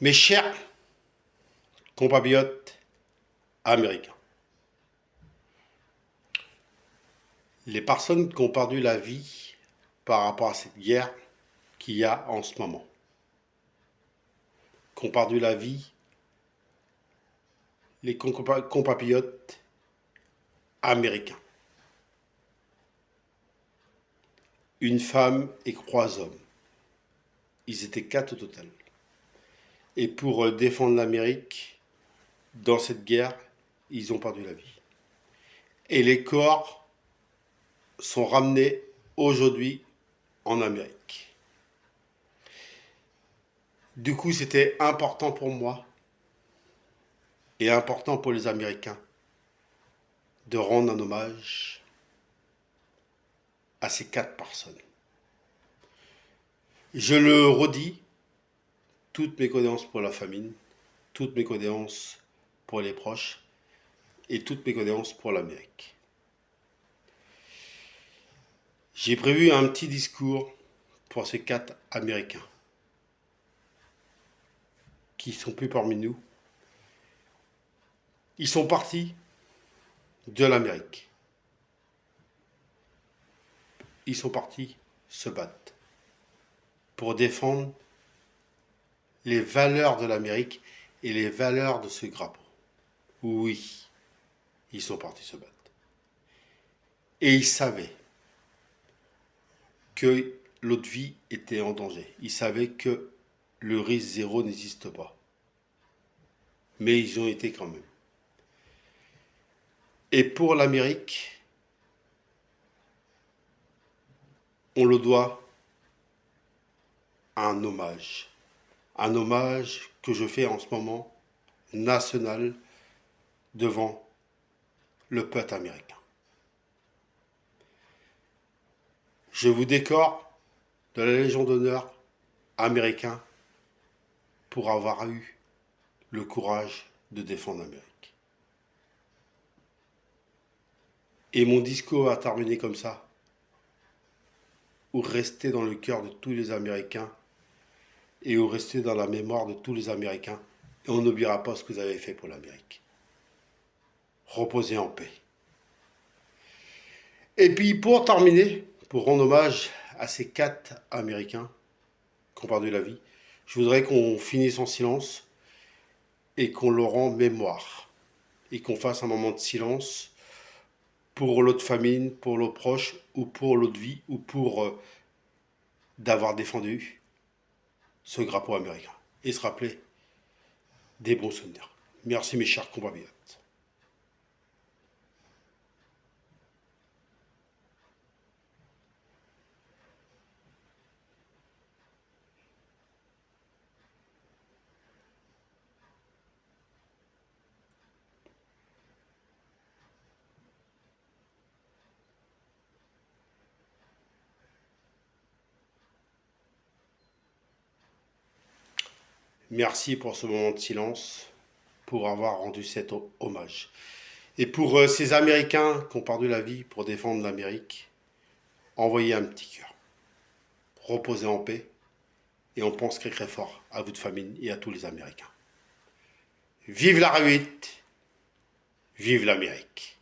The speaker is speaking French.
Mes chers compatriotes américains, les personnes qui ont perdu la vie par rapport à cette guerre qu'il y a en ce moment, qui ont perdu la vie, les compatriotes américains, une femme et 3 hommes. Ils étaient 4 au total. Et pour défendre l'Amérique, dans cette guerre, ils ont perdu la vie. Et les corps sont ramenés aujourd'hui en Amérique. Du coup, c'était important pour moi et important pour les Américains de rendre un hommage à ces 4 personnes. Je le redis, toutes mes condoléances pour la famine, toutes mes condoléances pour les proches et toutes mes condoléances pour l'Amérique. J'ai prévu un petit discours pour ces 4 Américains qui sont plus parmi nous. Ils sont partis de l'Amérique. Ils sont partis se battre pour défendre les valeurs de l'Amérique et les valeurs de ce drapeau. Oui, ils sont partis se battre. Et ils savaient que l'autre vie était en danger. Ils savaient que le risque zéro n'existe pas. Mais ils ont été quand même. Et pour l'Amérique, on le doit à un hommage. Un hommage que je fais en ce moment national devant le peuple américain. Je vous décore de la Légion d'honneur américain pour avoir eu le courage de défendre l'Amérique. Et mon discours va terminer comme ça, ou rester dans le cœur de tous les Américains et ou rester dans la mémoire de tous les Américains. Et on n'oubliera pas ce que vous avez fait pour l'Amérique. Reposez en paix. Et puis pour terminer, pour rendre hommage à ces 4 Américains qui ont perdu la vie, je voudrais qu'on finisse en silence et qu'on leur rende mémoire. Et qu'on fasse un moment de silence pour l'autre famille, pour l'autre proche, ou pour l'autre vie, ou pour d'avoir défendu ce drapeau américain. Et se rappeler des bons souvenirs. Merci mes chers compatriotes. Merci pour ce moment de silence, pour avoir rendu cet hommage. Et pour ces Américains qui ont perdu la vie pour défendre l'Amérique, envoyez un petit cœur. Reposez en paix et on pense très très fort à votre famille et à tous les Américains. Vive la réussite, vive l'Amérique.